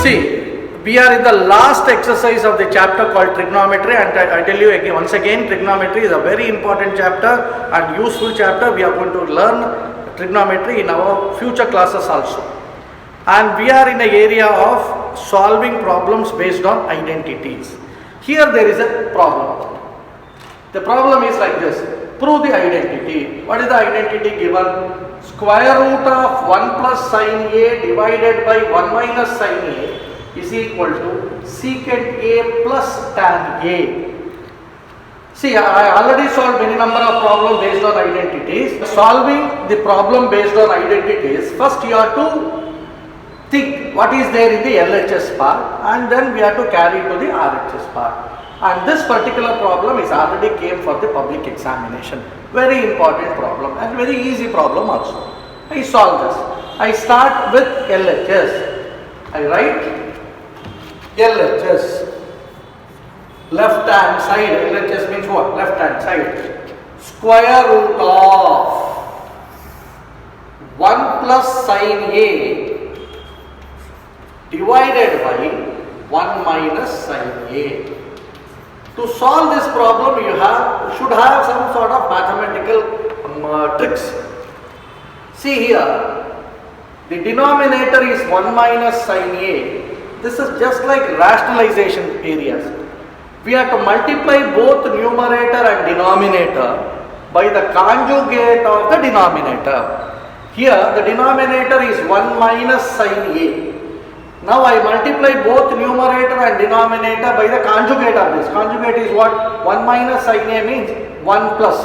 See, we are in the last exercise of the chapter called trigonometry, and I tell you again, once again, trigonometry is a very important chapter and useful chapter. We are going to learn trigonometry in our future classes also. And we are in an area of solving problems based on identities. Here there is a problem. The problem is like this. Prove the identity. What is the identity given? Square root of 1 plus sin A divided by 1 minus sin A is equal to secant A plus tan A. See, I already solved many number of problems based on identities. Solving the problem based on identities, first you have to think what is there in the LHS part, and then we have to carry to the RHS part. And this particular problem is already came for the public examination. Very important problem and very easy problem also. I solve this. I start with LHS. I write LHS. Left hand side. LHS means what? Left hand side. Square root of 1 plus sin A divided by 1 minus sin A. To solve this problem, you should have some sort of mathematical tricks. See here, the denominator is 1 minus sin A. This is just like rationalization areas. We have to multiply both numerator and denominator by the conjugate of the denominator. Here, the denominator is 1 minus sin A. Now I multiply both numerator and denominator by the conjugate of this. Conjugate is what? 1 minus sin A means 1 plus.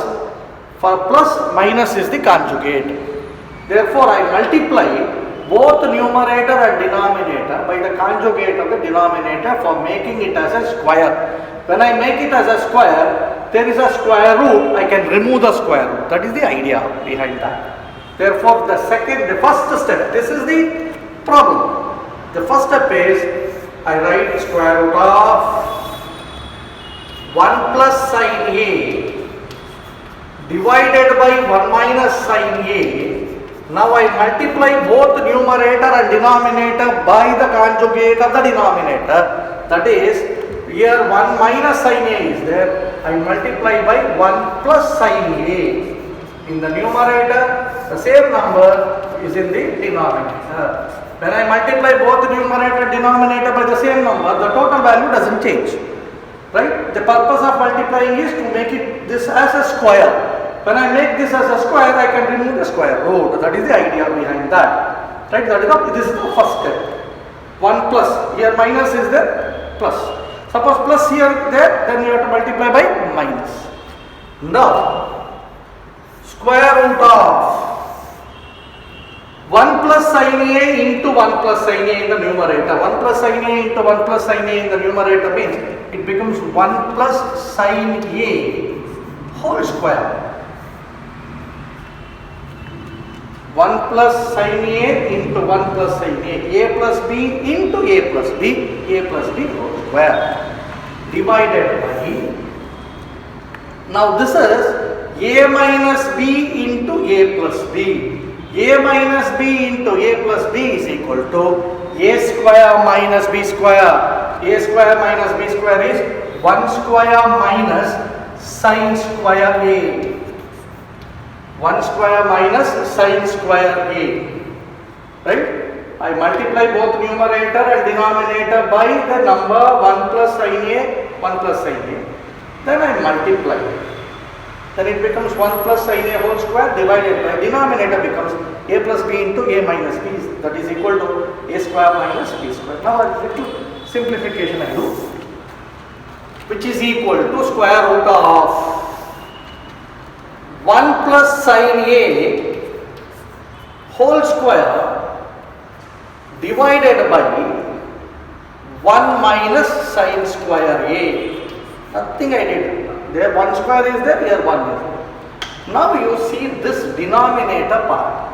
For plus, minus is the conjugate. Therefore, I multiply both numerator and denominator by the conjugate of the denominator for making it as a square. When I make it as a square, there is a square root. I can remove the square root. That is the idea behind that. Therefore, the first step, this is the problem. The first step is, I write square root of 1 plus sin A divided by 1 minus sin A. Now I multiply both numerator and denominator by the conjugate of the denominator. That is, here 1 minus sin A is there. I multiply by 1 plus sin A. In the numerator, the same number is in the denominator. When I multiply both the numerator and denominator by the same number, the total value doesn't change. Right? The purpose of multiplying is to make this as a square. When I make this as a square, I can remove the square root. That is the idea behind that. Right? This is the first step. 1 plus. Here minus is there, plus. Suppose plus here, there, then you have to multiply by minus. Now, square root of 1 plus sin A into 1 plus sin A in the numerator. 1 plus sin A into 1 plus sin A in the numerator means it becomes 1 plus sin A whole square. 1 plus sin A into 1 plus sin A plus B into A plus B whole square. Divided by, now this is A minus B into A plus B. A minus B into A plus B is equal to A square minus B square. A square minus B square is 1 square minus sin square A. 1 square minus sin square A. Right? I multiply both numerator and denominator by the number 1 plus sin A, 1 plus sin A. Then I multiply. Then it becomes 1 plus sin A whole square divided by denominator becomes A plus B into A minus B, that is equal to A square minus B square. Now a little simplification I do, which is equal to square root of 1 plus sin A whole square divided by 1 minus sin square A. Nothing I did. There 1 square is there, here 1 is there. Now you see this denominator part.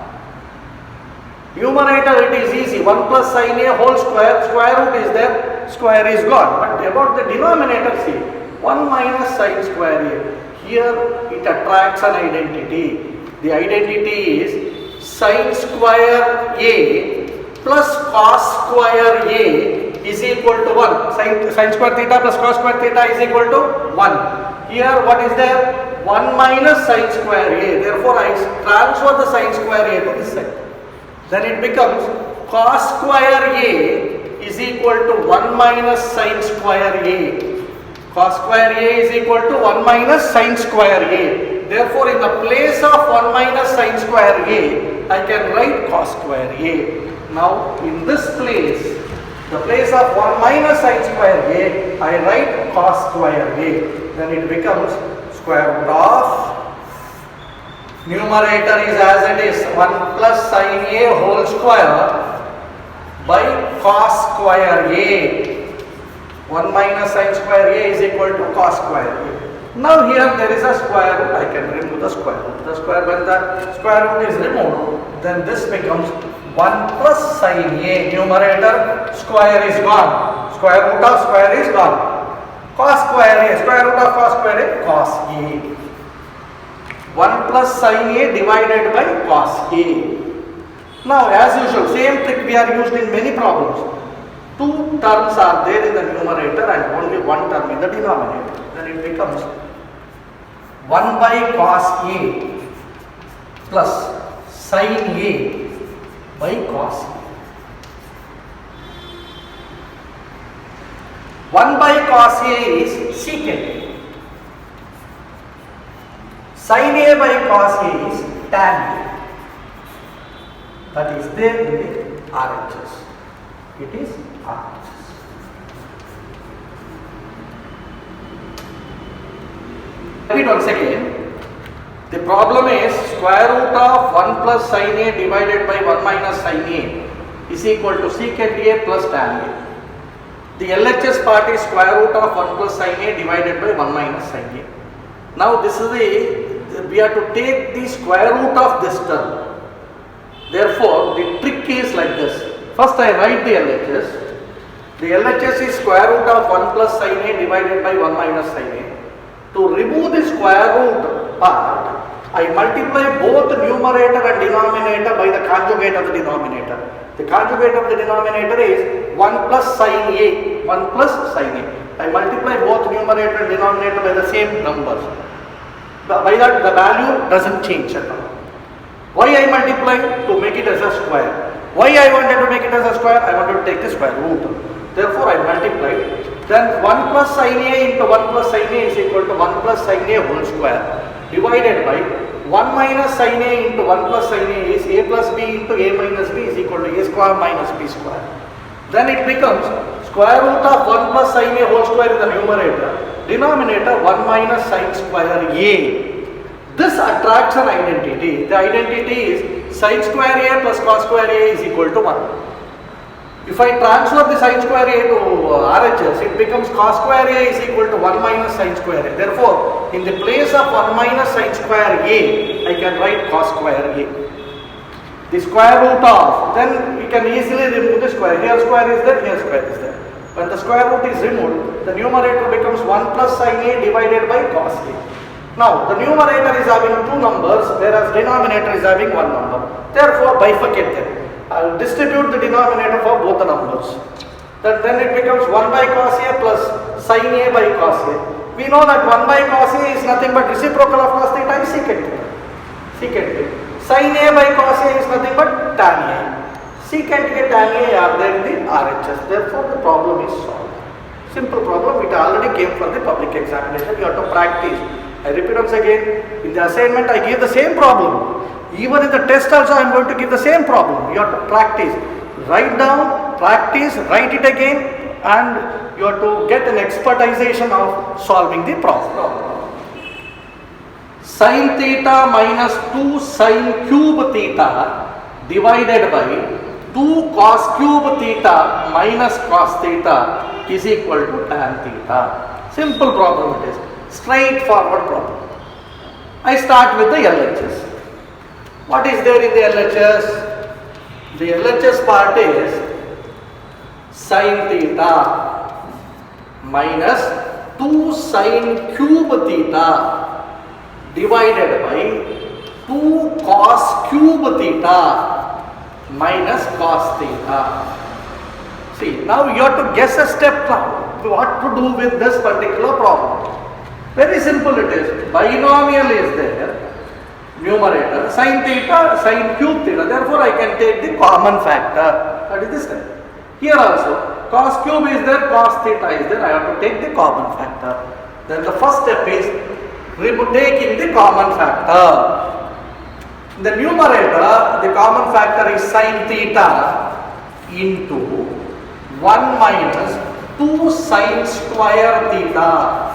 Numerator it is easy, 1 plus sin A whole square, square root is there, square is gone. But about the denominator, see, 1 minus sin square A. Here it attracts an identity. The identity is sin square A plus cos square A is equal to 1. Sin square theta plus cos square theta is equal to 1. Here what is there? 1 minus sin square A. Therefore I transfer the sin square A to this side. Then it becomes cos square A is equal to 1 minus sin square A. Cos square A is equal to 1 minus sin square A. Therefore, in the place of 1 minus sin square A, I can write cos square A. Now, in this place, the place of 1 minus sin square A, I write cos square A. Then it becomes square root of, numerator is as it is, 1 plus sin A whole square by cos square A. 1 minus sin square A is equal to cos square A. Now here there is a square root, I can remove the square root. When the square root is removed, then this becomes 1 plus sin A. Numerator, square is gone. Square root of square is gone. Cos square A, square root of cos square A, cos A. 1 plus sin A divided by cos A. Now as usual, same trick we are used in many problems. Two terms are there in the numerator and only one term in the denominator. Then it becomes 1 by cos A plus sin A by cos A. 1 by cos A is secant A. Sin A by cos A is tan A. That is there in the RHS. It is RHS. Repeat once again. The problem is square root of 1 plus sin A divided by 1 minus sin A is equal to secant A plus tan A. The LHS part is square root of 1 plus sin A divided by 1 minus sin A. Now this is we have to take the square root of this term. Therefore, the trick is like this. First I write the LHS. The LHS is square root of 1 plus sin A divided by 1 minus sin A. To remove the square root part, I multiply both numerator and denominator by the conjugate of the denominator. The conjugate of the denominator is 1 plus sin A. 1 plus sin A. I multiply both numerator and denominator by the same numbers. By that the value doesn't change at all. Why I multiply? To make it as a square. Why I wanted to make it as a square? I wanted to take the square root. Therefore I multiply. Then 1 plus sin A into 1 plus sin A is equal to 1 plus sin A whole square divided by 1 minus sin A into 1 plus sin A is A plus B into A minus B is equal to A square minus B square. Then it becomes square root of 1 plus sin A whole square in the numerator, denominator 1 minus sin square A. This attracts an identity. The identity is sin square A plus cos square A is equal to 1. If I transfer the sin square A to RHS, it becomes cos square A is equal to 1 minus sin square A. Therefore, in the place of 1 minus sin square A, I can write cos square A. The square root of, then we can easily remove the square. Here square is there, here square is there. When the square root is removed, the numerator becomes 1 plus sin A divided by cos A. Now, the numerator is having two numbers, whereas denominator is having one number. Therefore, bifurcate them. I will distribute the denominator for both the numbers. Then it becomes 1 by cos A plus sin A by cos A. We know that 1 by cos A is nothing but reciprocal of cos theta is secant theta. Secant A. Sin A by cos A is nothing but tan A. Secant A, tan A are there in the RHS. Therefore, the problem is solved. Simple problem. It already came for the public examination. You have to practice. I repeat once again, in the assignment I give the same problem. Even in the test also I am going to give the same problem. You have to practice. Write down, practice, write it again, and you have to get an expertization of solving the problem. Sin theta minus 2 sin cube theta divided by 2 cos cube theta minus cos theta is equal to tan theta. Simple problem it is. Straightforward problem. I start with the LHS. What is there in the LHS? The LHS part is sin theta minus 2 sin cube theta divided by 2 cos cube theta minus cos theta. See, now you have to guess a step now. What to do with this particular problem? Very simple it is. Binomial is there, numerator, sin theta, sin cube theta. Therefore, I can take the common factor. That is this step. Here also, cos cube is there, cos theta is there. I have to take the common factor. Then the first step is taking the common factor. In the numerator, the common factor is sin theta into 1 minus 2 sin square theta.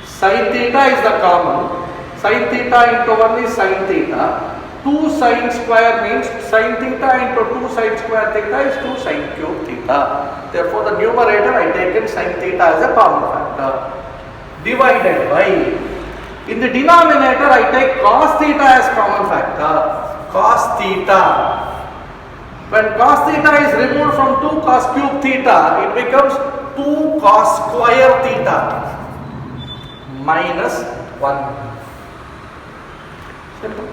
Sin theta is the common. Sin theta into 1 is sin theta. 2 sin square means sin theta into 2 sin square theta is 2 sin cube theta. Therefore, the numerator I taken sin theta as a common factor. Divided by, in the denominator I take cos theta as common factor. Cos theta. When cos theta is removed from 2 cos cube theta, it becomes 2 cos square theta minus 1. Simple.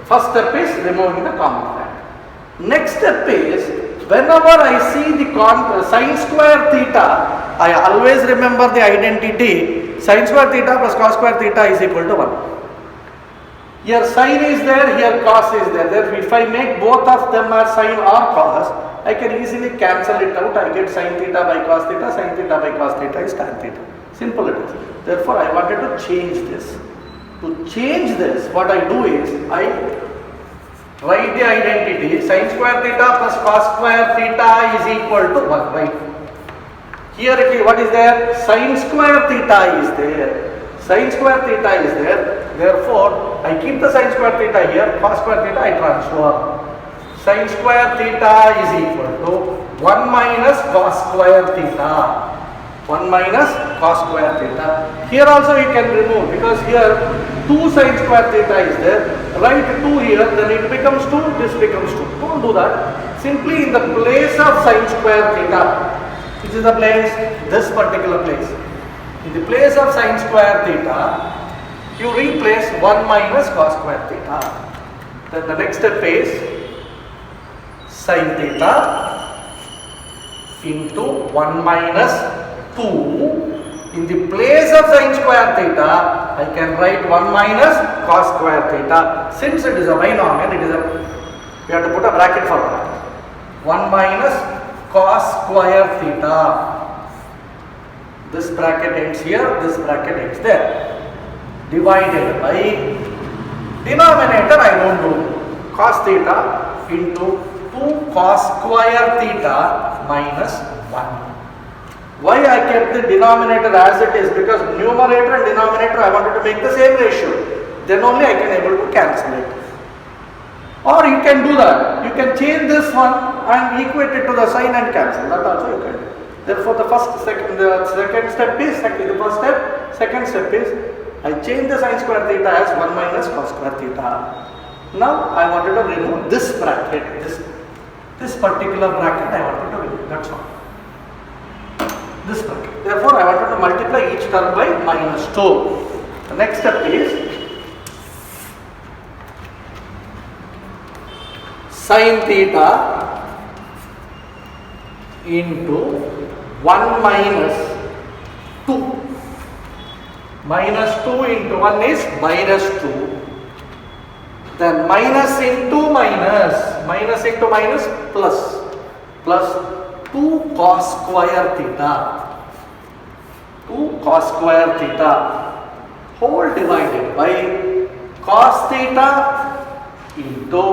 First step is removing the common factor. Next step is, whenever I see the sin square theta, I always remember the identity. Sin square theta plus cos square theta is equal to 1. Here sin is there, here cos is there. Therefore, if I make both of them as sin or cos, I can easily cancel it out. I get sin theta by cos theta, sin theta by cos theta is tan theta. Simple it is. Therefore, I wanted to change this. To change this, what I do is, I write the identity. Sin square theta plus cos square theta is equal to 1, right? Here it is, what is there? Sin square theta is there. Sin square theta is there. Therefore, I keep the sin square theta here, cos square theta I transfer. Sin square theta is equal to 1 minus cos square theta. 1 minus cos square theta. Here also you can remove, because here 2 sin square theta is there. Write 2 here, then it becomes 2, this becomes 2. Don't do that. Simply in the place of sin square theta, which is the place, this particular place. In the place of sin square theta, you replace 1 minus cos square theta. Then the next step is sin theta into 1 minus 2. In the place of sin square theta, I can write 1 minus cos square theta. Since it is a binomial, we have to put a bracket for that. 1 minus cos square theta. This bracket ends here, this bracket ends there. Divided by, denominator I don't do, cos theta into 2 cos square theta minus 1. Why I kept the denominator as it is? Because numerator and denominator I wanted to make the same ratio. Then only I can able to cancel it. Or you can do that. You can change this one and equate it to the sign and cancel. That also you can do. Therefore, the first step is, the first step. Second step is, I change the sin square theta as 1 minus cos square theta. Now I wanted to remove this bracket, this particular bracket I wanted to remove. That's all. This bracket. Therefore, I wanted to multiply each term by minus 2. The next step is sin theta into 1 minus 2. Minus 2 into 1 is minus 2. Then minus into minus. Minus into minus plus. Plus 2 cos square theta. 2 cos square theta whole divided by cos theta into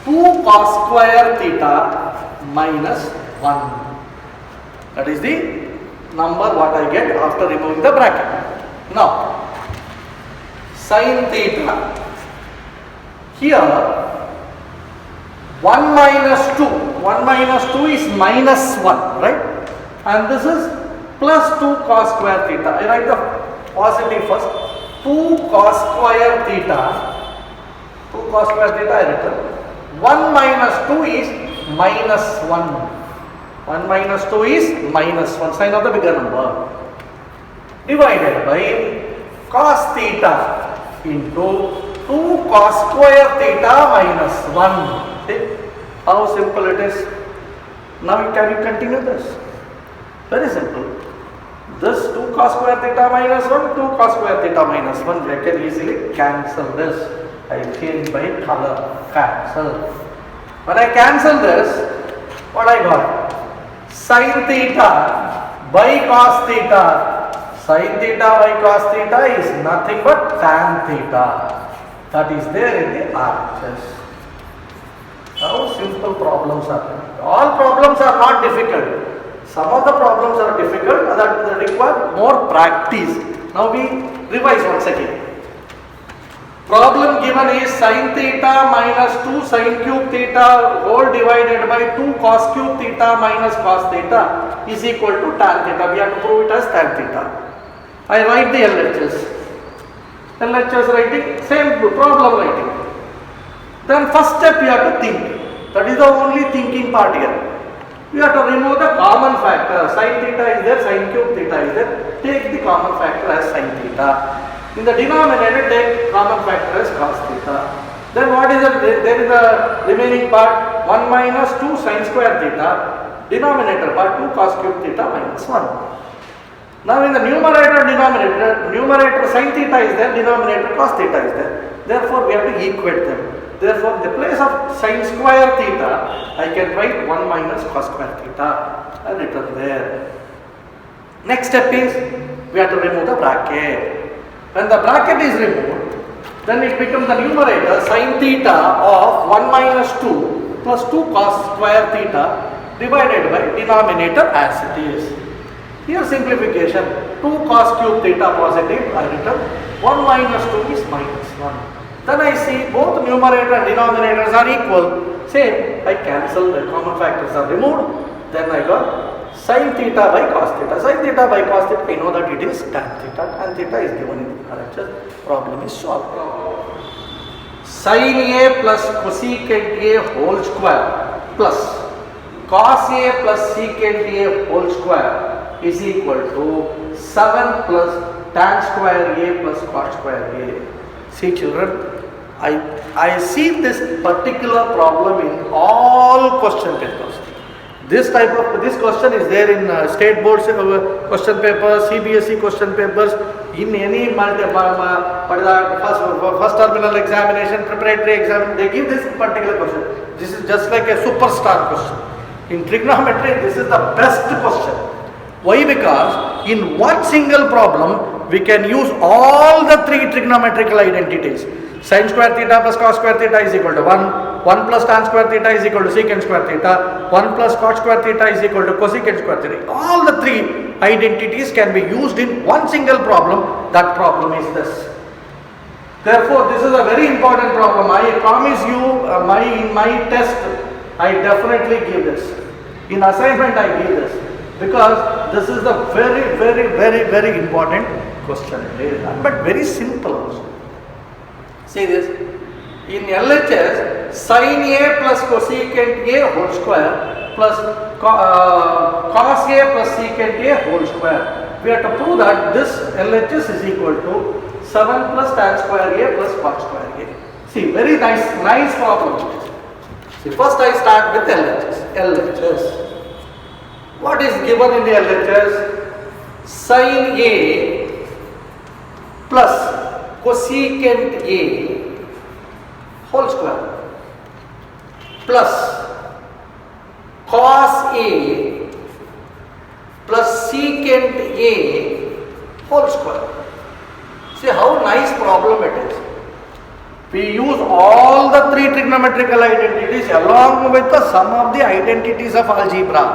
2 cos square theta minus 1. That is the number what I get after removing the bracket. Now, sin theta. Here 1 minus 2. 1 minus 2 is minus 1, right? And this is plus 2 cos square theta. I write the positive first. 2 cos square theta. 2 cos square theta I written. 1 minus 2 is minus 1. 1 minus 2 is minus 1. Sign of the bigger number. Divided by cos theta into 2 cos square theta minus 1. See how simple it is. Now can you continue this? Very simple. This 2 cos square theta minus 1, 2 cos square theta minus 1, I can easily cancel this. I change by color, cancel. When I cancel this, what I got? Sin theta by cos theta. Sin theta by cos theta is nothing but tan theta. That is there in the RHS. How simple problems are there. All problems are not difficult. Some of the problems are difficult that require more practice. Now we revise once again. Problem given is sin theta minus 2 sin cube theta whole divided by 2 cos cube theta minus cos theta is equal to tan theta. We have to prove it as tan theta. I write the LHS. LHS writing, same problem writing. Then first step you have to think. That is the only thinking part here. You have to remove the common factor. Sin theta is there, sin cube theta is there. Take the common factor as sin theta. In the denominator, take common factor as cos theta. Then what is it? There is the remaining part 1 minus 2 sin square theta. Denominator part 2 cos cube theta minus 1. Now in the numerator numerator sin theta is there, denominator cos theta is there. Therefore we have to equate them. Therefore in the place of sin square theta, I can write 1 minus cos square theta and written there. Next step is we have to remove the bracket. When the bracket is removed, then it becomes the numerator sin theta of 1 minus 2 plus 2 cos square theta divided by denominator as it is. Here simplification, 2 cos cube theta positive, I written 1 minus 2 is minus 1. Then I see both numerator and denominators are equal. Same, I cancel, the common factors are removed. Then I got sin theta by cos theta. Sin theta by cos theta, I know that it is tan theta. Tan theta is given in the RHS. Problem is solved. Sin A plus cosecant A whole square plus cos A plus secant A whole square is equal to 7 plus tan square A plus cos square A. See children, I see this particular problem in all question papers. This question is there in state boards question papers, CBSE question papers, in any first terminal examination, preparatory exam, they give this particular question. This is just like a superstar question. In trigonometry, this is the best question. Why? Because in one single problem, we can use all the three trigonometrical identities. Sin square theta plus cos square theta is equal to 1. 1 plus tan square theta is equal to secant square theta. 1 plus cot square theta is equal to cosecant square theta. All the three identities can be used in one single problem. That problem is this. Therefore, this is a very important problem. I promise you, in my test, I definitely give this. In assignment, I give this. Because this is a very important question. But very simple also. See this. In LHS, sin A plus cosecant A whole square plus cos A plus secant A whole square. We have to prove that this LHS is equal to 7 plus tan square A plus cot square A. See, very nice problem. See, first I start with LHS. What is given in the LHS? Sin A plus cosecant A whole square plus cos A plus secant A whole square. See how nice problem it is. We use all the three trigonometrical identities along with the sum of the identities of algebra.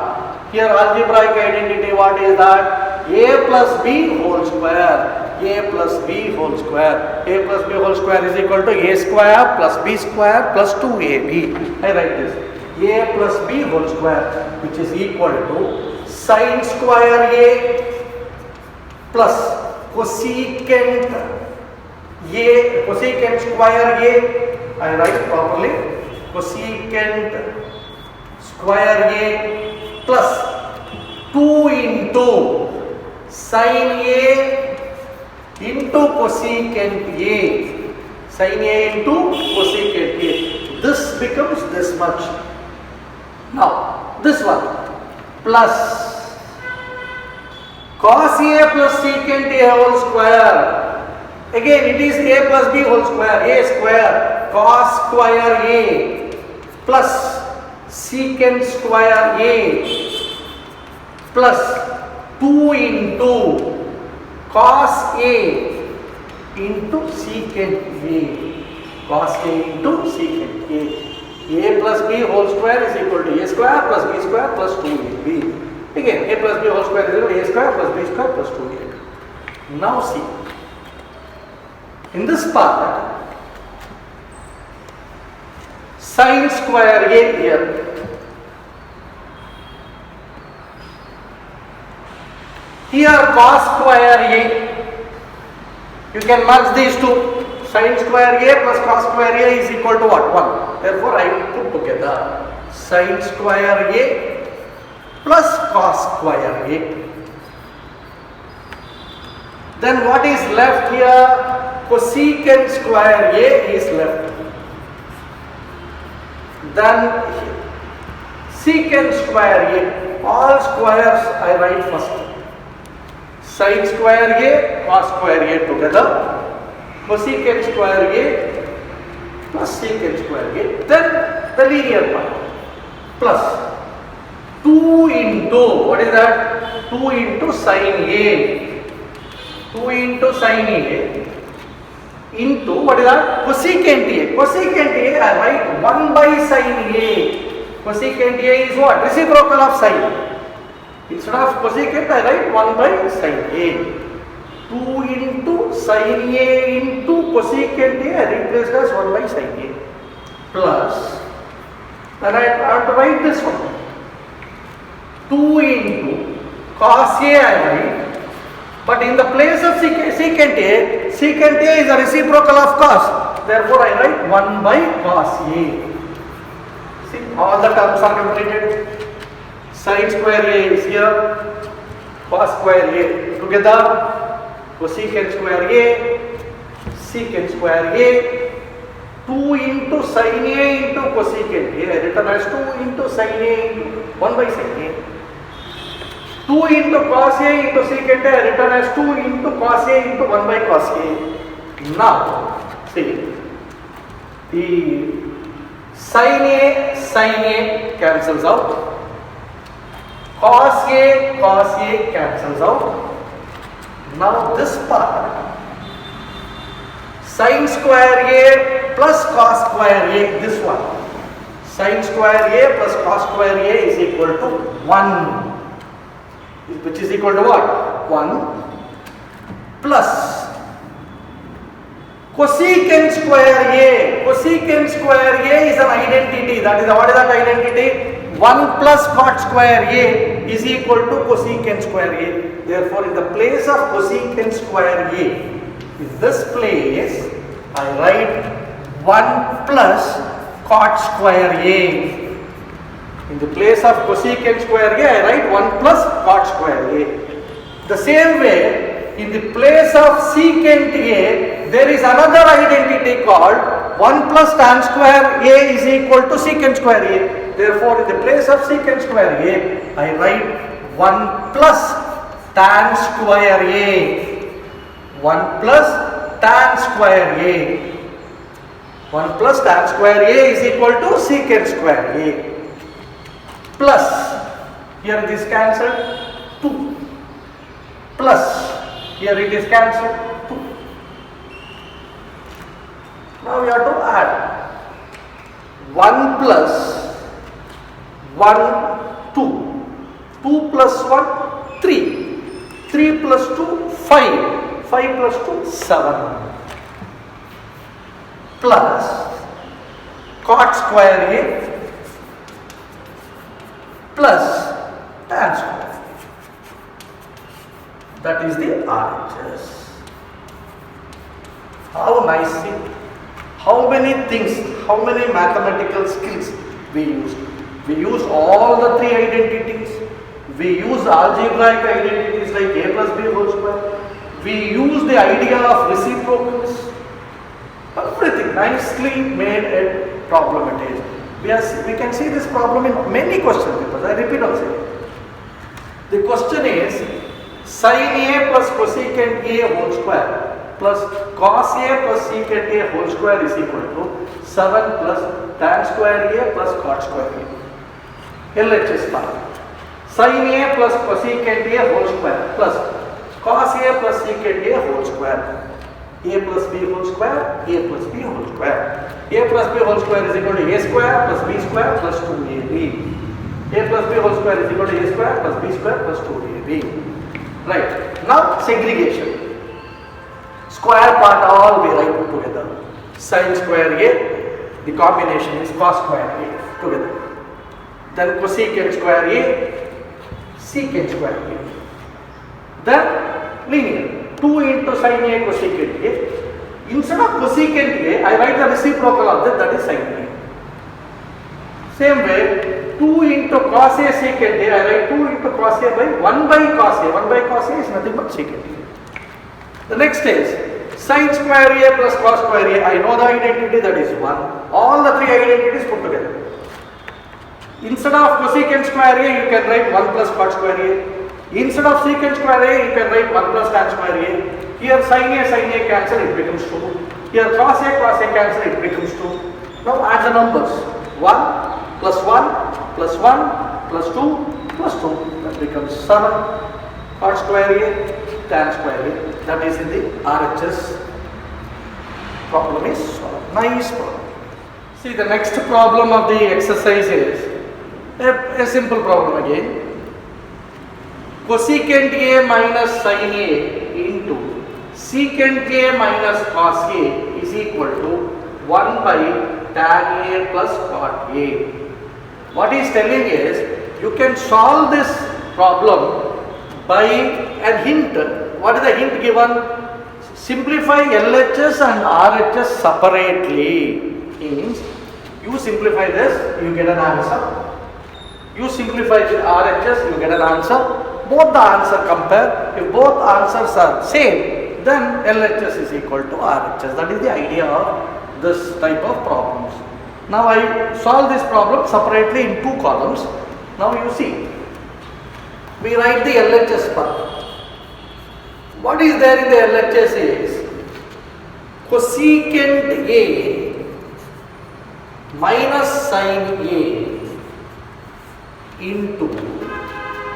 Here algebraic identity, what is that? A plus B whole square. A plus B whole square. A plus B whole square is equal to A square plus B square plus 2AB. I write this. A plus B whole square, which is equal to sin square A plus cosecant square A. I write properly. Cosecant square A plus 2 into sin A into cosecant A Sin A into cosecant A. This becomes this much. Now, this one plus cos A plus secant A whole square. Again, it is A plus B whole square. A square cos square A plus secant square A plus 2 into cos A into secant A. Cos A into secant A. A plus B whole square is equal to A square plus B square plus 2AB. Again, A plus B whole square is equal to A square plus B square plus 2AB. Now see, in this part, sin square A here. Here cos square A. You can merge these two. Sin square A plus cos square A is equal to what? 1. Therefore, I will put together sin square A plus cos square A. Then what is left here? Cosecant square A is left. Then secant square A. All squares I write first. Sin square A, cos square A together. Cosecant square A plus secant square A. Then the linear part. Plus 2 into, what is that? 2 into sin A. 2 into sin A into, what is that? Cosecant A. Cosecant A, I write 1 by sin A. Cosecant A is what? Reciprocal of sin. Instead of cosecant, I write 1 by sin A. 2 into sin A into cosecant A, I replace as 1 by sin A. Plus, then I have to write this one. 2 into cos A, I write. But in the place of secant A is a reciprocal of cos. Therefore, I write 1 by cos A. See, all the terms are completed. Sin square A is here, cos square A together, cosecant square A, secant square A, 2 into sin A into cosecant A, I written as 2 into sin A into 1 by sin A. 2 into cos A into secant A, I written as 2 into cos A into 1 by cos A. Now, see, the sin A cancels out. Cos A cancels out. Now this part, sin square A plus cos square A, this one. Sin square A plus cos square A is equal to 1. Which is equal to what? 1 plus cosecant square A. Cosecant square A is an identity. That is, what is that identity? 1 plus cot square A is equal to cosecant square A. Therefore, in the place of cosecant square A, in this place, I write 1 plus cot square A. In the place of cosecant square A, I write 1 plus cot square A. The same way, in the place of secant A, there is another identity called 1 plus tan square A is equal to secant square A. Therefore, in the place of secant square A, I write 1 plus tan square A. 1 plus tan square A. 1 plus tan square A is equal to secant square A. Plus, here it is cancelled, 2. Plus, here it is cancelled, 2. Now we have to add 1 plus 1, 2. 2 plus 1, 3. 3 plus 2, 5. 5 plus 2, 7. Plus cot square A plus tan square. That is the RHS. How nicely, how many things, how many mathematical skills we used. We use all the 3 identities. We use algebraic identities like A plus B whole square. We use the idea of reciprocals. Everything nicely made a problem it is. We can see this problem in many question papers. I repeat also. The question is sin A plus cosecant A whole square plus cos A plus secant A whole square is equal to 7 plus tan square A plus cot square A. LHS part. Sin A plus cosecant A whole square plus cos A plus secant A whole square. A plus B whole square, A plus B whole square. A plus B whole square is equal to A square plus B square plus 2AB. A plus B whole square is equal to A square plus B square plus 2AB. Right. Now segregation. Square part all we write together. Sin square A, the combination is cos square A together. Then cosecant square A, secant square A. Then linear. 2 into sin A cosecant A. Instead of cosecant A, I write the reciprocal of that is sin A. Same way, 2 into cos A secant A, I write 2 into cos A by 1 by cos A. 1 by cos A is nothing but secant A. The next is sin square A plus cos square A. I know the identity, that is 1. All the 3 identities put together. Instead of cosecant square A, you can write 1 plus cot square A. Instead of secant square A, you can write 1 plus tan square A. Here sin A cancel, it becomes 2. Here cos A cancel, it becomes 2. Now add the numbers. 1 plus 1 plus 1 plus 2 plus 2. That becomes 7. Cot square A, tan square A. That is in the RHS. Problem is solved. Nice problem. See, the next problem of the exercise is a simple problem again. Cosecant A minus sin A into secant A minus cos A is equal to 1 by tan A plus cot A. What he is telling is, you can solve this problem by a hint. What is the hint given? Simplify LHS and RHS separately. Means you simplify this, you get an answer. You simplify the RHS, you get an answer. Both the answer compare. If both answers are same, then LHS is equal to RHS. That is the idea of this type of problems. Now I solve this problem separately in 2 columns. Now you see, we write the LHS part. What is there in the LHS is cosecant A minus sin A into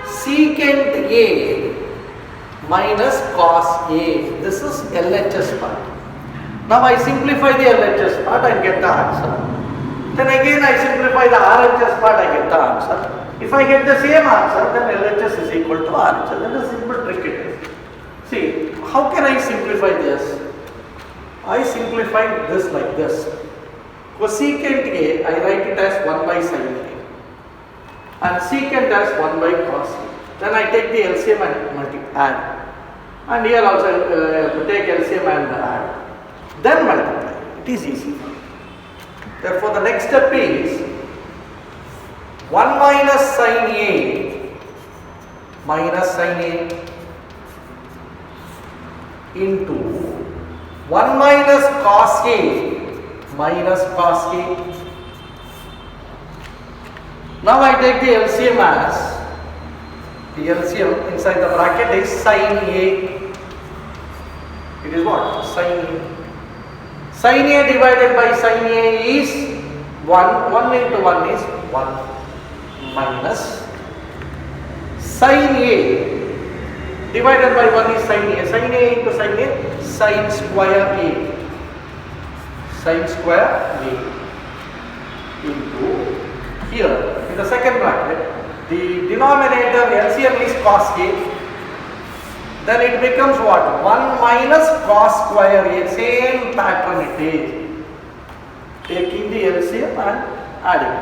secant A minus cos A. This is LHS part. Now I simplify the LHS part and get the answer. Then again I simplify the RHS part, I get the answer. If I get the same answer, then LHS is equal to RHS. That is a simple trick it is. See, how can I simplify this? I simplify this like this. Cosecant A, I write it as 1 by sin A. And secant as 1 by cos A. Then I take the LCM and add. And here also take LCM and add. Then multiply. It is easy. Therefore, the next step is 1 minus sin A into 1 minus cos A. Now I take the LCM as, the LCM inside the bracket is sin A. It is what? Sin A. Sin A divided by sin A is 1. 1 into 1 is 1 minus sin A divided by 1 is sin A. Sin A into sin A, sin square A. Sin square A into here in the second bracket, the denominator LCM is cos A. Then it becomes what? 1 minus cos square A. Same pattern it is. Taking the LCM and adding.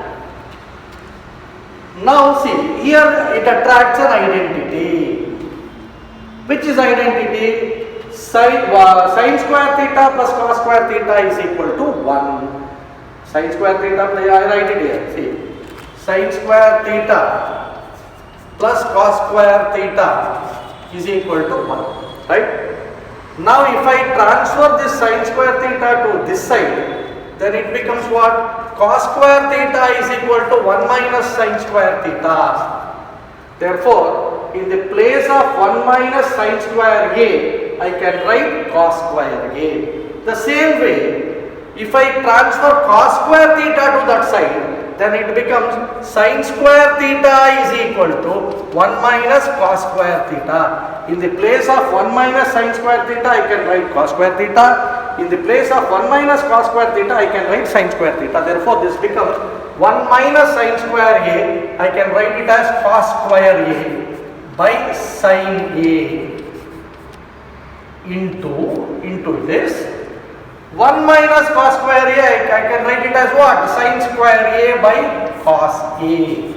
Now see, here it attracts an identity. Which is identity? Sin square theta plus cos square theta is equal to 1. Sin square theta, I write it here. See. Sin square theta plus cos square theta is equal to 1, right? Now if I transfer this sin square theta to this side, then it becomes what? Cos square theta is equal to 1 minus sin square theta. Therefore, in the place of 1 minus sin square A, I can write cos square A. The same way, if I transfer cos square theta to that side, then it becomes sin square theta is equal to 1 minus cos square theta. In the place of 1 minus sin square theta, I can write cos square theta. In the place of 1 minus cos square theta, I can write sin square theta. Therefore, this becomes 1 minus sin square A. I can write it as cos square A by sin A into this 1 minus cos square A. I can write it as what? Sin square A by cos A.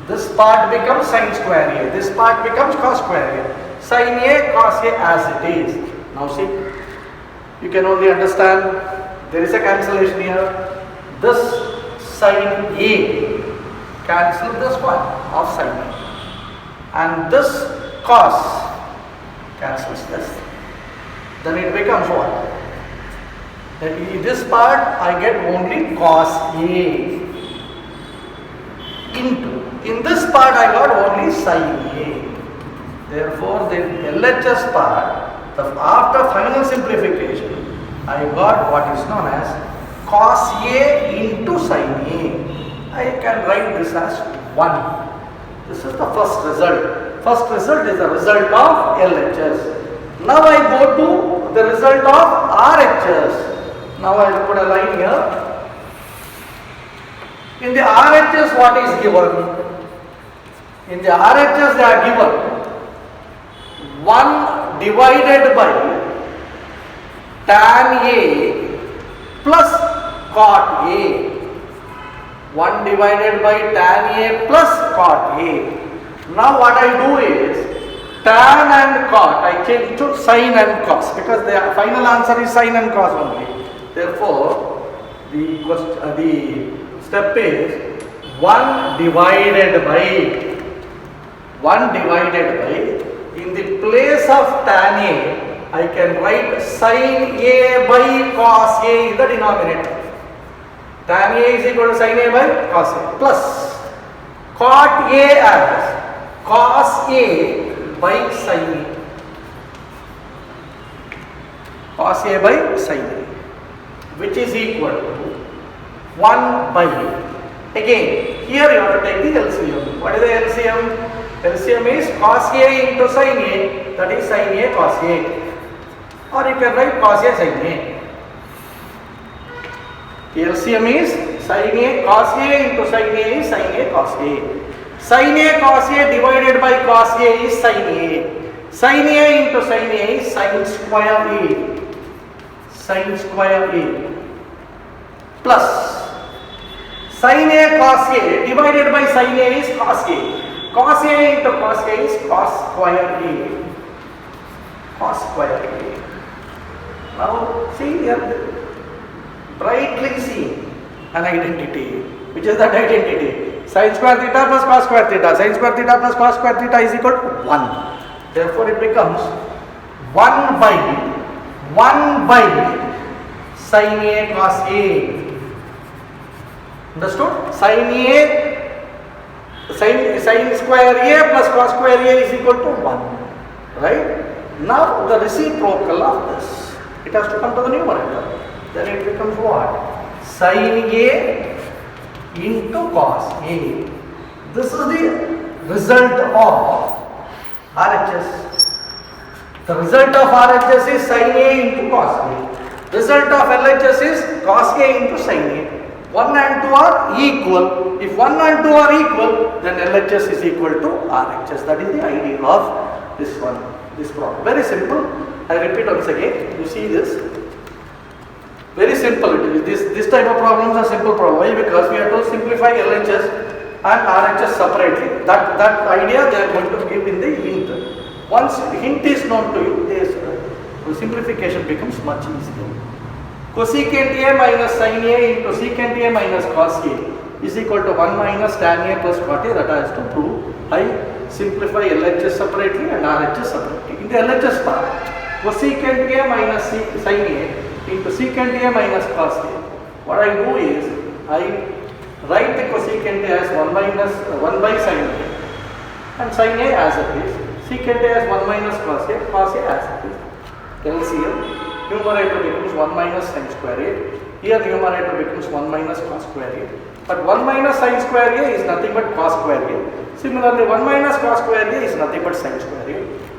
This part becomes sin square A. This part becomes cos square A. Sin A, cos A as it is. Now see, you can only understand there is a cancellation here. This sin A cancel this one of sin A. And this cos cancels this. Then it becomes what? In this part I get only cos A into. In this part I got only sin A. Therefore, the LHS part, after final simplification, I got what is known as cos A into sin A. I can write this as 1. This is the first result. First result is the result of LHS. Now I go to the result of RHS. Now I will put a line here. In the RHS, what is given? In the RHS, they are given 1 divided by tan A plus cot A. 1 divided by tan A plus cot A. Now what I do is tan and cot I change to sin and cos, because the final answer is sin and cos only. Therefore, the step is 1 divided by, in the place of tan A, I can write sin A by cos A in the denominator. Tan A is equal to sin A by cos A plus cot A as cos A by sin A. Cos A by sin A, which is equal to 1 by, again here you have to take the LCM. What is the LCM? LCM is cos A into sin A, that is sin A cos A, or you can write cos A sin A. The LCM is sin A cos A into sin A is sin A cos A. Sin A cos A divided by cos A is sin A. Sin A into sin A is sin square A. Sin square A plus sin A cos A divided by sin A is cos A. Cos A into cos A is cos square A. Cos square A. Now see here, brightly see an identity. Which is that identity? Sin square theta plus cos square theta. Sin square theta plus cos square theta is equal to 1. Therefore it becomes 1 by sin A cos A. Understood? Sin square A plus cos square A is equal to 1. Right? Now the reciprocal of this, it has to come to the numerator. Then it becomes what? Sin A into cos A. This is the result of RHS. The result of RHS is sin A into cos A. Result of LHS is cos A into sin A. 1 and 2 are equal. If 1 and 2 are equal, then LHS is equal to RHS. That is the idea of this one, this problem. Very simple. I repeat once again. You see this. Very simple it is. This type of problems are simple problems. Why? Because we have to simplify LHS and RHS separately. That idea they are going to give in the hint. Once hint is known to you, the simplification becomes much easier. Cosecant A minus sin A into secant A minus cos A is equal to 1 minus tan A plus cot A. That I have to prove. I simplify LHS separately and RHS separately. In the LHS part, cosecant A minus sin A into secant A minus cos A. What I do is, I write the cosecant A as 1 by sin A and sin A as it is, secant A as 1 minus cos A as it is. LCM, numerator becomes 1 minus sin square A, here numerator becomes 1 minus cos square A, but 1 minus sin square A is nothing but cos square A. Similarly, 1 minus cos square A is nothing but sin square A.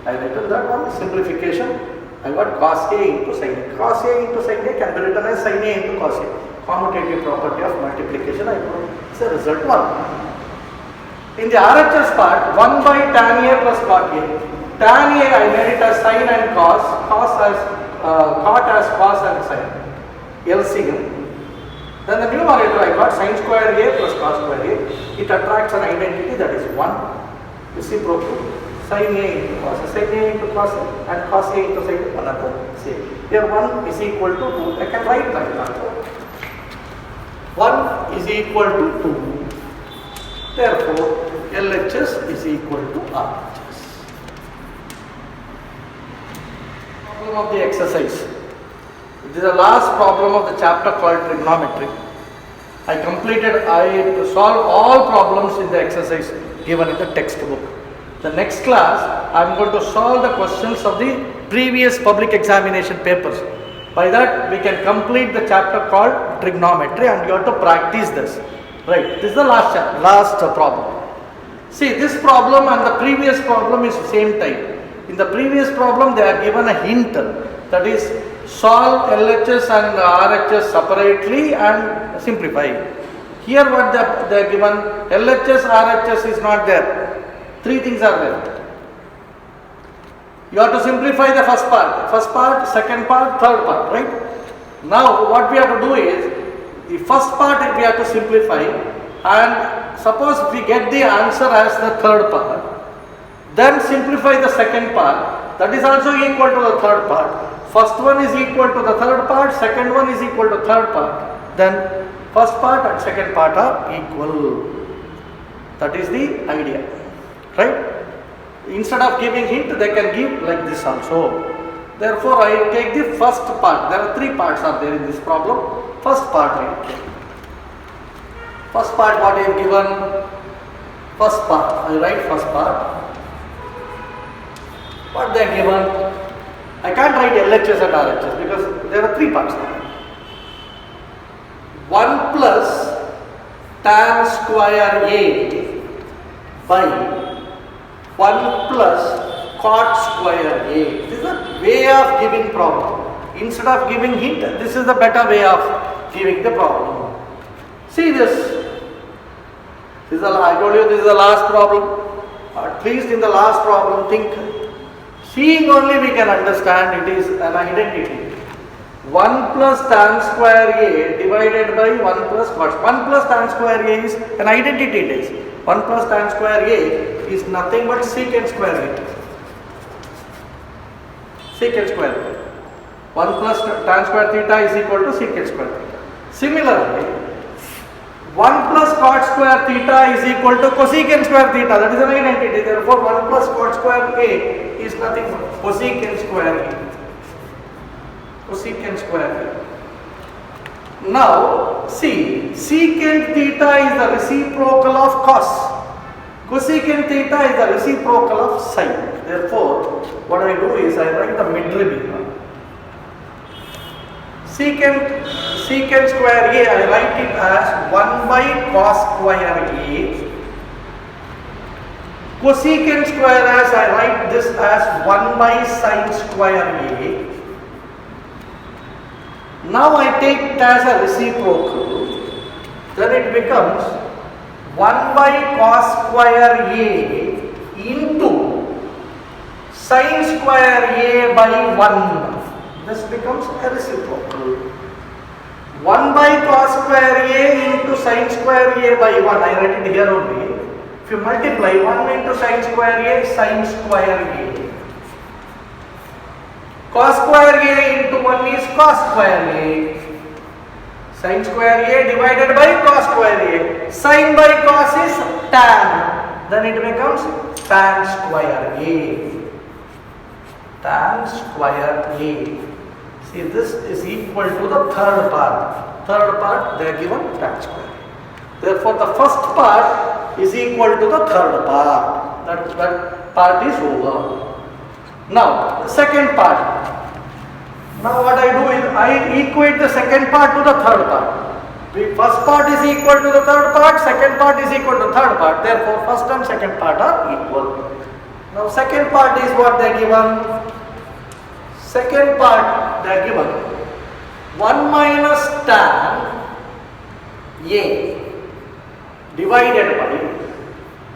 I written that one, simplification, I got cos A into sin A. Cos A into sin A can be written as sin A into cos A. Commutative property of multiplication, I put as a result 1. In the RHS part, 1 by tan A plus cot A. Tan A I made it as sin and cos, cot as cos and sin, LCM. Then the numerator I got sin square A plus cos square A. It attracts an identity, that is 1, reciprocal, sin A into cos, sin A into cos A, and cos A into sin another same. Here 1 is equal to 2, I can write like that. 1 is equal to 2, therefore LHS is equal to RHS. Problem of the exercise. This is the last problem of the chapter called trigonometry. I solved all problems in the exercise given in the textbook. The next class, I am going to solve the questions of the previous public examination papers. By that, we can complete the chapter called trigonometry, and you have to practice this. Right, this is the last problem. See, this problem and the previous problem is the same type. In the previous problem, they are given a hint, that is, solve LHS and RHS separately and simplify. Here what they are given, LHS, RHS is not there. 3 things are there. You have to simplify the first part, second part, third part, right? Now what we have to do is, the first part we have to simplify, and suppose if we get the answer as the third part, then simplify the second part, that is also equal to the third part. First one is equal to the third part, second one is equal to third part. Then first part and second part are equal. That is the idea, right? Instead of giving hint, they can give like this also. Therefore, I take the first part. There are 3 parts are there in this problem. First part I take. First part what I have given? First part. I write first part. What they are given? I can't write LHS and RHS because there are 3 parts. 1 plus tan square A by 1 plus cot square A. This is a way of giving problem. Instead of giving hint, this is the better way of giving the problem. See this. I told you this is the last problem. At least in the last problem, think. Seeing only we can understand it is an identity. 1 plus tan square A divided by 1 plus cot. 1 plus tan square A is an identity it is. 1 plus tan square A is nothing but secant square A. Secant square A. 1 plus tan square theta is equal to secant square theta. Similarly, 1 plus cot square theta is equal to cosecant square theta. That is an identity. Therefore, 1 plus cot square A is nothing but cosecant square A. Cosecant square A. Now, see, secant theta is the reciprocal of cos. Cosecant theta is the reciprocal of sin. Therefore, what I do is I write the midrib. Secant square A, I write it as 1 by cos square A. Cosecant square as I write this as 1 by sin square A. Now I take it as a reciprocal. Then it becomes 1 by cos square A into sin square A by 1. This becomes a reciprocal. 1 by cos square A into sin square A by 1. I write it here only. If you multiply 1 into sin square A, sin square A. Cos square A into 1 is cos square A. Sin square A divided by cos square A. Sin by cos is tan. Then it becomes tan square A. tan square A. See, this is equal to the third part. Third part, they are given tan square. Therefore, the first part is equal to the third part. That part is over. Now, the second part. Now what I do is, I equate the second part to the third part. The first part is equal to the third part, second part is equal to the third part. Therefore, first and second part are equal. Now, second part is what they are given. Second part they are given 1 minus tan A divided by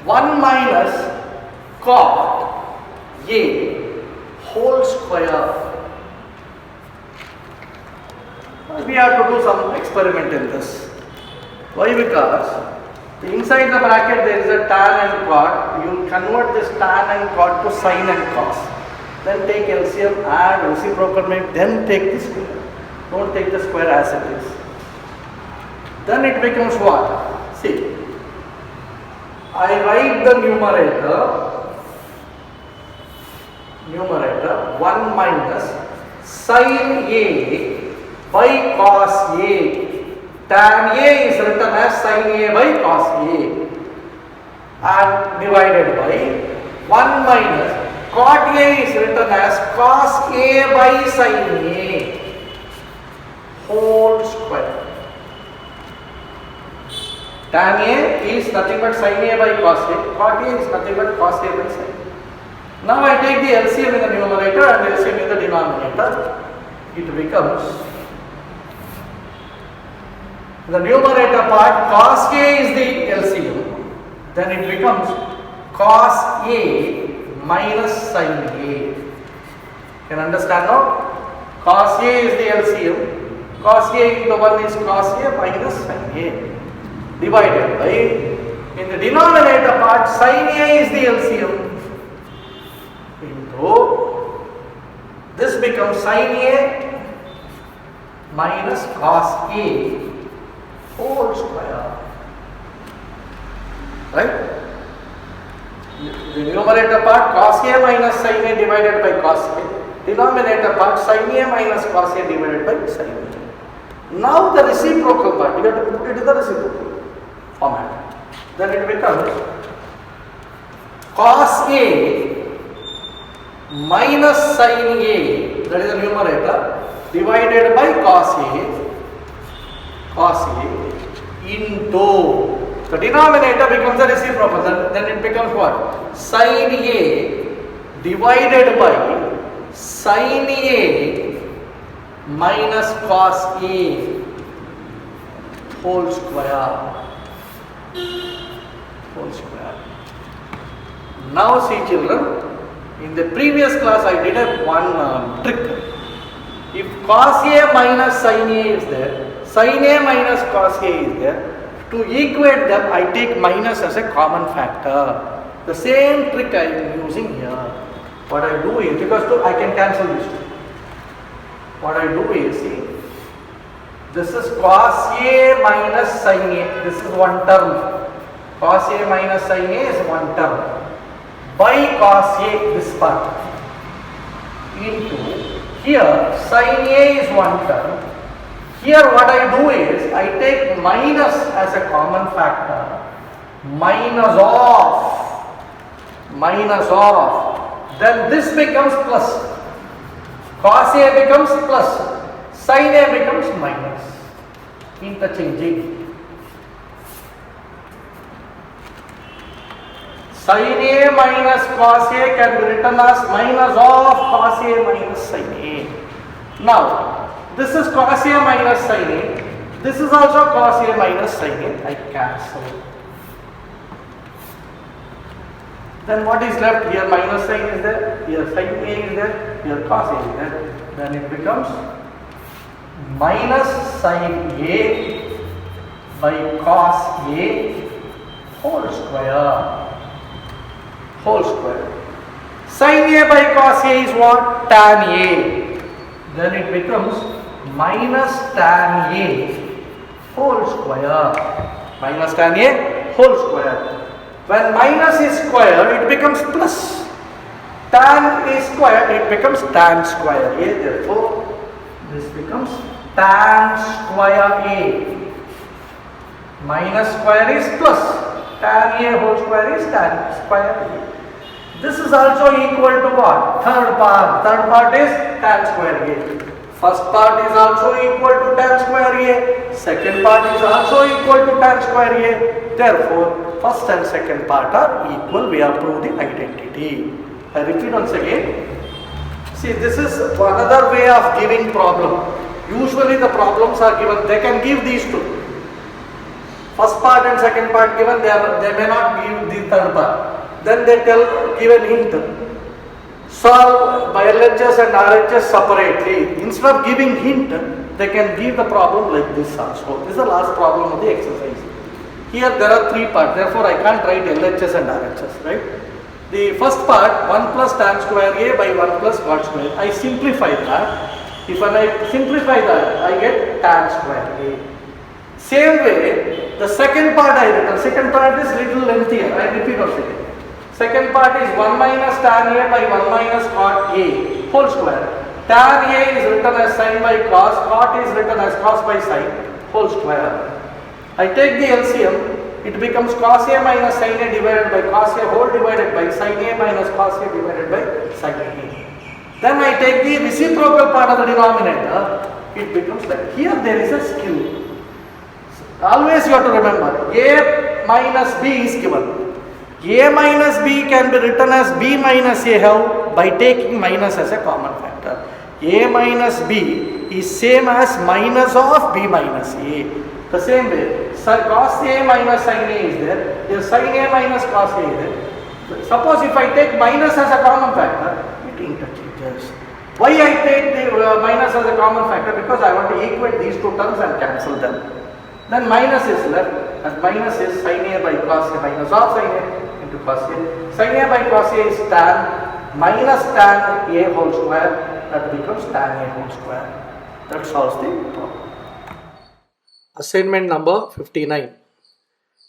1 minus cot A whole square. We have to do some experiment in this. Why? Because inside the bracket there is a tan and cot. You convert this tan and cot to sin and cos. Then take LCM, add reciprocal, then take the square. Don't take the square as it is. Then it becomes what? See, I write the numerator 1 minus sin A by cos A. Tan A is written as sin A by cos A and divided by 1 minus cot A is written as cos A by sin A whole square. Tan A is nothing but sin A by cos A. Cot A is nothing but cos A by sin A. Now I take the LCM in the numerator and LCM in the denominator. It becomes, the numerator part cos A is the LCM. Then it becomes cos A minus sin A. Can understand now? Cos A is the LCM. Cos A into 1 is cos A minus sin A. Divided by, in the denominator part, sin A is the LCM. Into, this becomes sin A minus cos A whole square. Right? The numerator part cos A minus sin A divided by cos A. Denominator part sin A minus cos A divided by sin A. Now the reciprocal part, you have to put it in the reciprocal format. Then it becomes cos A minus sin A, that is the numerator, divided by cos A into, the denominator becomes the reciprocal, then it becomes what? Sin A divided by sin A minus cos A whole square. Now see children, in the previous class I did a one trick. If cos A minus sin A is there, sin A minus cos A is there, to equate them I take minus as a common factor. The same trick I am using here. What I do is, because I can cancel these two. What I do is, see, this is cos A minus sin A, this is one term. Cos A minus sin A is one term. By cos A, this part, into, here sin A is one term. Here what I do is, I take minus as a common factor, minus of, then this becomes plus, cos A becomes plus, sin A becomes minus, interchanging. Sin A minus cos A can be written as minus of cos A minus sin A. Now, this is cos A minus sin A. This is also cos A minus sin A. I cancel. Then what is left? Here minus sin is there, here sin A is there, here cos A is there. Then it becomes minus sin A by cos A whole square. Sin A by cos A is what? Tan A. Then it becomes minus tan A whole square. Minus tan A whole square. When minus is square, it becomes plus. Tan A square, it becomes tan square A. Therefore, this becomes tan square A. Minus square is plus. Tan A whole square is tan square A. This is also equal to what? Third part. Third part is tan square A. First part is also equal to tan square A. Second part is also equal to tan square A. Therefore, first and second part are equal. We have proved the identity. I repeat once again. See, this is another way of giving problem. Usually the problems are given. They can give these two. First part and second part given. They may not give the third part. Then they give a hint. Solve by LHS and RHS separately. Instead of giving hint, they can give the problem like this also. This is the last problem of the exercise. Here there are three parts. Therefore, I can't write LHS and RHS, right? The first part, 1 plus tan square A by 1 plus cot square. I simplify that. If I simplify that, I get tan square A. Same way, the second part I written. Second part is little lengthier. I repeat once again. Second part is 1 minus tan A by 1 minus cot A whole square. Tan A is written as sin by cos, cot is written as cos by sin whole square. I take the LCM, it becomes cos A minus sin A divided by cos A whole divided by sin A minus cos A divided by sin A. Then I take the reciprocal part of the denominator, it becomes like, here there is a skill. Always you have to remember, A minus B is given. A minus B can be written as B minus A how? By taking minus as a common factor. A minus B is same as minus of B minus A. The same way, cos A minus sin A is there, here sin A minus cos A is there. Suppose if I take minus as a common factor, it interchanges. Why I take the minus as a common factor? Because I want to equate these two terms and cancel them. Then minus is left, and minus is sin A by cos A minus of sin A into cos A. Sin A by cos A is tan minus tan A whole square, that becomes tan A whole square. That solves the problem. Assignment number 59.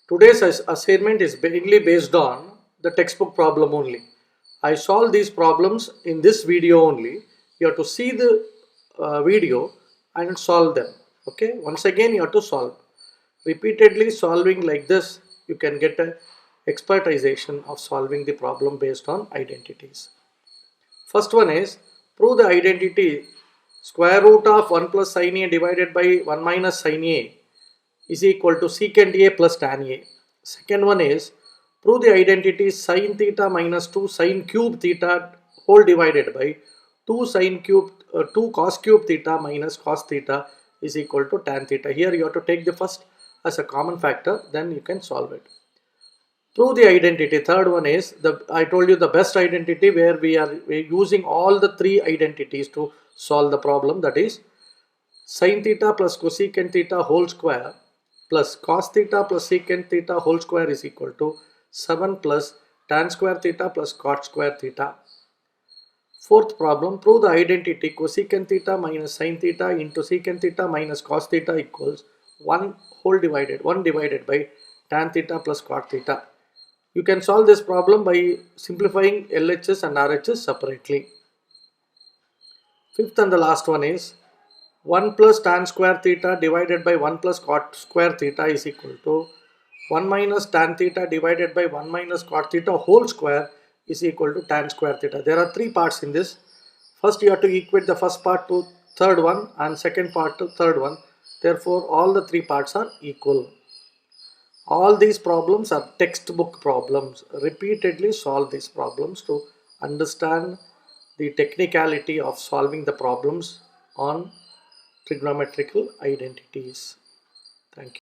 Today's assignment is mainly based on the textbook problem only. I solve these problems in this video only. You have to see the video and solve them. Okay, once again you have to solve. Repeatedly solving like this, you can get an expertization of solving the problem based on identities. First one is, prove the identity square root of 1 plus sin A divided by 1 minus sin A is equal to secant A plus tan A. Second one is, prove the identity sin theta minus 2 sin cube theta whole divided by 2 cos cube theta minus cos theta is equal to tan theta. Here you have to take the first as a common factor, then you can solve it. Prove the identity. Third one is, I told you the best identity where we're using all the three identities to solve the problem, that is sin theta plus cosecant theta whole square plus cos theta plus secant theta whole square is equal to 7 plus tan square theta plus cot square theta. Fourth problem, prove the identity cosecant theta minus sin theta into secant theta minus cos theta equals 1 divided by tan theta plus cot theta. You can solve this problem by simplifying LHS and RHS separately. Fifth and the last one is 1 plus tan square theta divided by 1 plus cot square theta is equal to 1 minus tan theta divided by 1 minus cot theta whole square is equal to tan square theta. There are three parts in this. First you have to equate the first part to third one and second part to third one. Therefore, all the three parts are equal. All these problems are textbook problems. Repeatedly solve these problems to understand the technicality of solving the problems on trigonometrical identities. Thank you.